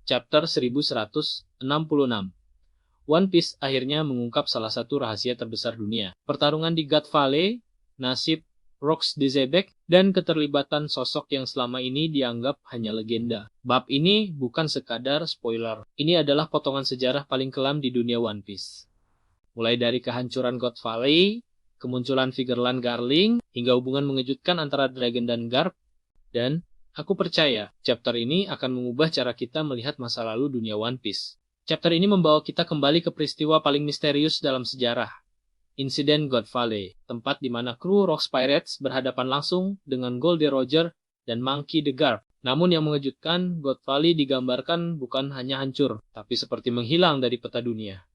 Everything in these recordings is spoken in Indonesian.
Chapter 1166. One Piece akhirnya mengungkap salah satu rahasia terbesar dunia. Pertarungan di God Valley, nasib Rocks di Zebek, dan keterlibatan sosok yang selama ini dianggap hanya legenda. Bab ini bukan sekadar spoiler. Ini adalah potongan sejarah paling kelam di dunia One Piece. Mulai dari kehancuran God Valley, kemunculan Figerland Garling, hingga hubungan mengejutkan antara Dragon dan Garp, dan aku percaya, chapter ini akan mengubah cara kita melihat masa lalu dunia One Piece. Chapter ini membawa kita kembali ke peristiwa paling misterius dalam sejarah. Insiden God Valley, tempat di mana kru Rocks Pirates berhadapan langsung dengan Goldie Roger dan Monkey the Garp. Namun yang mengejutkan, God Valley digambarkan bukan hanya hancur, tapi seperti menghilang dari peta dunia.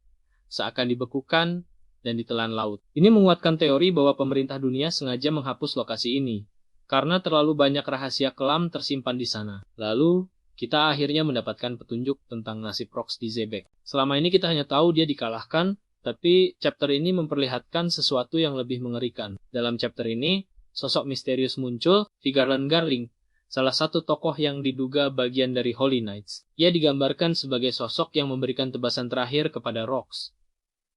Seakan dibekukan dan ditelan laut. Ini menguatkan teori bahwa pemerintah dunia sengaja menghapus lokasi ini, karena terlalu banyak rahasia kelam tersimpan di sana. Lalu, kita akhirnya mendapatkan petunjuk tentang nasib Rocks di Zebek. Selama ini kita hanya tahu dia dikalahkan, tapi chapter ini memperlihatkan sesuatu yang lebih mengerikan. Dalam chapter ini, sosok misterius muncul, Figerland Garling, salah satu tokoh yang diduga bagian dari Holy Knights. Ia digambarkan sebagai sosok yang memberikan tebasan terakhir kepada Rocks.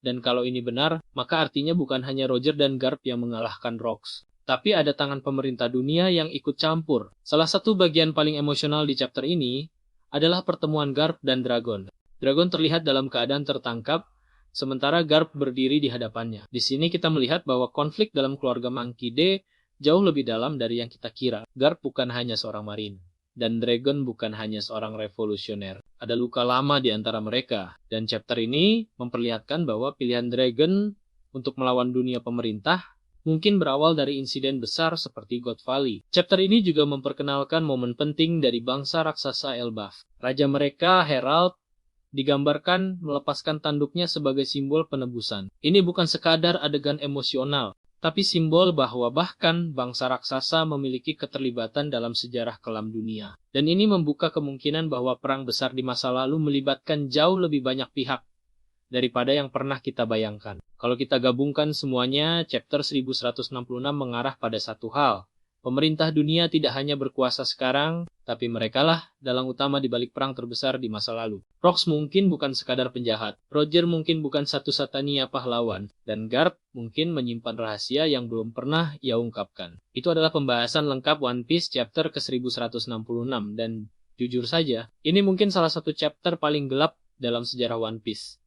Dan kalau ini benar, maka artinya bukan hanya Roger dan Garp yang mengalahkan Rocks, tapi ada tangan pemerintah dunia yang ikut campur. Salah satu bagian paling emosional di chapter ini adalah pertemuan Garp dan Dragon. Dragon terlihat dalam keadaan tertangkap, sementara Garp berdiri di hadapannya. Di sini kita melihat bahwa konflik dalam keluarga Monkey D jauh lebih dalam dari yang kita kira. Garp bukan hanya seorang marine, dan Dragon bukan hanya seorang revolusioner. Ada luka lama di antara mereka, dan chapter ini memperlihatkan bahwa pilihan Dragon untuk melawan dunia pemerintah mungkin berawal dari insiden besar seperti God Valley. Chapter ini juga memperkenalkan momen penting dari bangsa raksasa Elbaf. Raja mereka, Herald, digambarkan melepaskan tanduknya sebagai simbol penebusan. Ini bukan sekadar adegan emosional, tapi simbol bahwa bahkan bangsa raksasa memiliki keterlibatan dalam sejarah kelam dunia. Dan ini membuka kemungkinan bahwa perang besar di masa lalu melibatkan jauh lebih banyak pihak daripada yang pernah kita bayangkan. Kalau kita gabungkan semuanya, chapter 1166 mengarah pada satu hal. Pemerintah dunia tidak hanya berkuasa sekarang, tapi merekalah dalang utama di balik perang terbesar di masa lalu. Rocks mungkin bukan sekadar penjahat, Roger mungkin bukan satu-satunya pahlawan, dan Garp mungkin menyimpan rahasia yang belum pernah ia ungkapkan. Itu adalah pembahasan lengkap One Piece chapter ke-1166, dan jujur saja, ini mungkin salah satu chapter paling gelap dalam sejarah One Piece.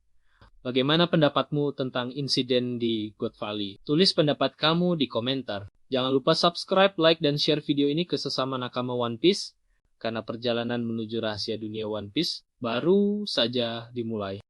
Bagaimana pendapatmu tentang insiden di God Valley? Tulis pendapat kamu di komentar. Jangan lupa subscribe, like, dan share video ini ke sesama nakama One Piece, karena perjalanan menuju rahasia dunia One Piece baru saja dimulai.